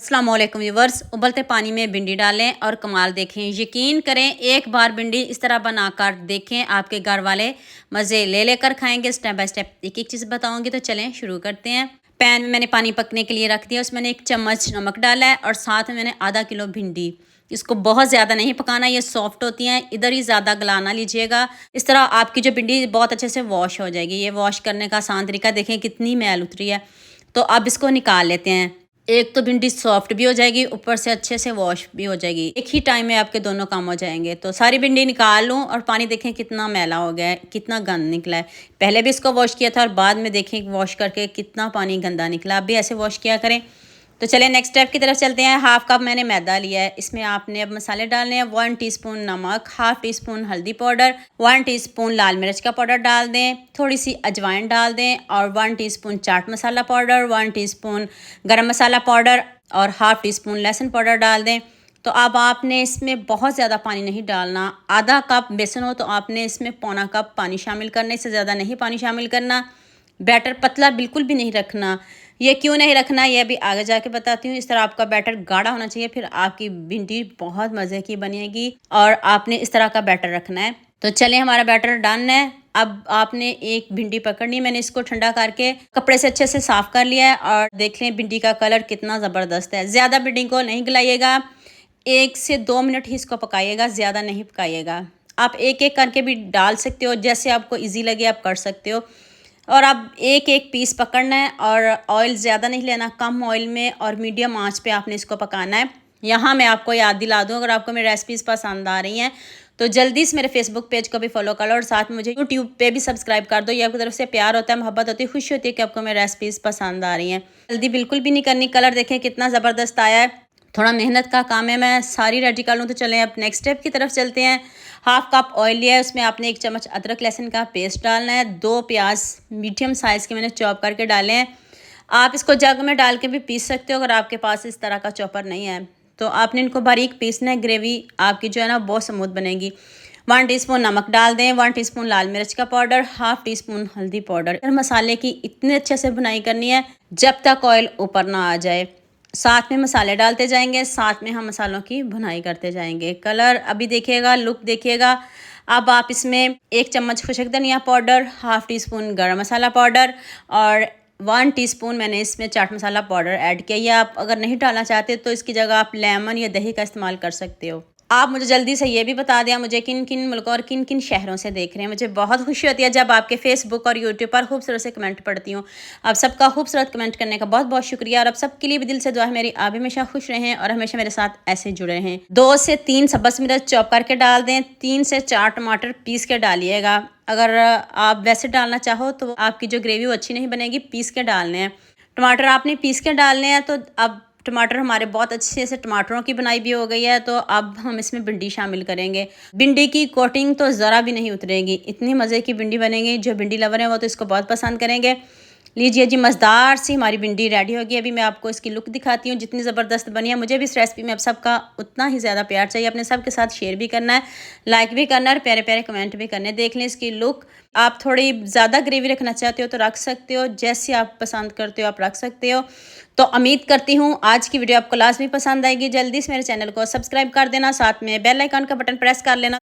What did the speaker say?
अस्सलाम वालेकुम व्यूवर्स। उबलते पानी में भिंडी डालें और कमाल देखें। यकीन करें, एक बार भिंडी इस तरह बनाकर देखें, आपके घर वाले मज़े ले लेकर खाएंगे। स्टेप बाय स्टेप एक एक चीज़ बताऊंगी, तो चलें शुरू करते हैं। पैन में मैंने पानी पकने के लिए रख दिया, उसमें मैंने 1 चम्मच नमक डाला है और साथ में मैंने आधा किलो भिंडी। इसको बहुत ज़्यादा नहीं पकाना, ये सॉफ्ट होती हैं, इधर ही ज़्यादा गलाना लीजिएगा। इस तरह आपकी जो भिंडी बहुत अच्छे से वॉश हो जाएगी। ये वॉश करने का आसान तरीका देखें, कितनी मैल उतरी है। तो अब इसको निकाल लेते हैं। एक तो भिंडी सॉफ्ट भी हो जाएगी, ऊपर से अच्छे से वॉश भी हो जाएगी। एक ही टाइम में आपके दोनों काम हो जाएंगे। तो सारी भिंडी निकाल लूँ और पानी देखें कितना मैला हो गया है, कितना गंद निकला है। पहले भी इसको वॉश किया था और बाद में देखें वॉश करके कितना पानी गंदा निकला। अब भी ऐसे वॉश किया करें। तो चलिए नेक्स्ट स्टेप की तरफ चलते हैं। हाफ कप मैंने मैदा लिया है, इसमें आपने अब मसाले डालने हैं। 1 टीस्पून नमक, हाफ टी स्पून हल्दी पाउडर, 1 टीस्पून लाल मिर्च का पाउडर डाल दें, थोड़ी सी अजवाइन डाल दें और 1 teaspoon chaat masala powder, 1 teaspoon गरम मसाला पाउडर और हाफ टी स्पून लहसुन पाउडर डाल दें। तो अब आपने इसमें बहुत ज़्यादा पानी नहीं डालना। आधा कप बेसन हो तो आपने इसमें पौना कप पानी शामिल करने से ज़्यादा नहीं पानी शामिल करना। बैटर पतला बिल्कुल भी नहीं रखना। ये क्यों नहीं रखना, ये भी आगे जाके बताती हूँ। इस तरह आपका बैटर गाढ़ा होना चाहिए, फिर आपकी भिंडी बहुत मज़े की बनेगी। और आपने इस तरह का बैटर रखना है। तो चलिए, हमारा बैटर डन है। अब आपने एक भिंडी पकड़नी है, मैंने इसको ठंडा करके कपड़े से अच्छे से साफ़ कर लिया है। और देख लें भिंडी का कलर कितना ज़बरदस्त है। ज़्यादा भिंडी को नहीं गलाइएगा, 1 से 2 मिनट ही इसको पकाइएगा, ज़्यादा नहीं पकाइएगा। आप एक एक करके भी डाल सकते हो, जैसे आपको ईजी लगे आप कर सकते हो। और अब एक एक पीस पकड़ना है और ऑयल ज़्यादा नहीं लेना, कम ऑयल में और मीडियम आंच पे आपने इसको पकाना है। यहाँ मैं आपको याद दिला दूँ, अगर आपको मेरी रेसिपीज़ पसंद आ रही हैं तो जल्दी से मेरे फेसबुक पेज को भी फॉलो कर लो और साथ में मुझे यूट्यूब पे भी सब्सक्राइब कर दो। ये आपकी तरफ से प्यार होता है, मोहब्बत होती है, खुशी होती है कि आपको मेरी रेसिपीज़ पसंद आ रही हैं। जल्दी बिल्कुल भी नहीं करनी। कलर देखें कितना ज़बरदस्त आया है। थोड़ा मेहनत का काम है, मैं सारी रेडी कर लूँ। तो चलें अब नेक्स्ट स्टेप की तरफ चलते हैं। हाफ कप ऑयल लिया है, उसमें आपने 1 चम्मच अदरक लहसुन का पेस्ट डालना है। 2 प्याज मीडियम साइज़ के मैंने चॉप करके डाले हैं। आप इसको जग में डाल के भी पीस सकते हो, अगर आपके पास इस तरह का चॉपर नहीं है तो आपने इनको बारीक पीसना है। ग्रेवी आपकी जो है ना बहुत स्मूथ बनेगी। 1 टीस्पून नमक डाल दें, 1 टीस्पून लाल मिर्च का पाउडर, हाफ टी स्पून हल्दी पाउडर। मसाले की इतने अच्छे से भुनाई करनी है जब तक ऑयल ऊपर ना आ जाए। साथ में मसाले डालते जाएंगे, साथ में हम मसालों की भुनाई करते जाएंगे। कलर अभी देखिएगा, लुक देखिएगा। अब आप इसमें 1 चम्मच खुशक धनिया पाउडर, हाफ टी स्पून गर्म मसाला पाउडर और 1 टीस्पून मैंने इसमें चाट मसाला पाउडर ऐड किया। या आप अगर नहीं डालना चाहते तो इसकी जगह आप लेमन या दही का इस्तेमाल कर सकते हो। आप मुझे जल्दी से ये भी बता दें मुझे किन किन मुल्कों और किन किन शहरों से देख रहे हैं। मुझे बहुत खुशी होती है जब आपके फेसबुक और यूट्यूब पर खूबसूरत से कमेंट पढ़ती हूँ। आप सबका खूबसूरत कमेंट करने का बहुत बहुत शुक्रिया। और आप सबके लिए भी दिल से दुआ है मेरी, आप हमेशा खुश रहें और हमेशा मेरे साथ ऐसे जुड़े रहें। 2 से 3 सब्ज़ मिर्च चॉप करके डाल दें। 3 से 4 टमाटर पीस के डालिएगा। अगर आप वैसे डालना चाहो तो आपकी जो ग्रेवी वो अच्छी नहीं बनेगी, पीस के डालने हैं। टमाटर आपने पीस के डालने हैं। तो अब टमाटर हमारे बहुत अच्छे से टमाटरों की बनाई भी हो गई है। तो अब हम इसमें भिंडी शामिल करेंगे। भिंडी की कोटिंग तो ज़रा भी नहीं उतरेगी, इतनी मज़े की भिंडी बनेगी। जो भिंडी लवर हैं वो तो इसको बहुत पसंद करेंगे। लीजिए जी, मज़ेदार सी हमारी भिंडी रेडी होगी। अभी मैं आपको इसकी लुक दिखाती हूँ, जितनी ज़बरदस्त बनी है। मुझे भी इस रेसिपी में अब सबका उतना ही ज़्यादा प्यार चाहिए। अपने सबके साथ शेयर भी करना है, लाइक भी करना है और प्यारे प्यारे कमेंट भी करने। देख लें इसकी लुक। आप थोड़ी ज़्यादा ग्रेवी रखना चाहते हो तो रख सकते हो, जैसे आप पसंद करते हो आप रख सकते हो। तो उम्मीद करती हूँ आज की वीडियो आपको लाजमी पसंद आएगी। जल्दी से मेरे चैनल को सब्सक्राइब कर देना, साथ में बेल आइकन का बटन प्रेस कर लेना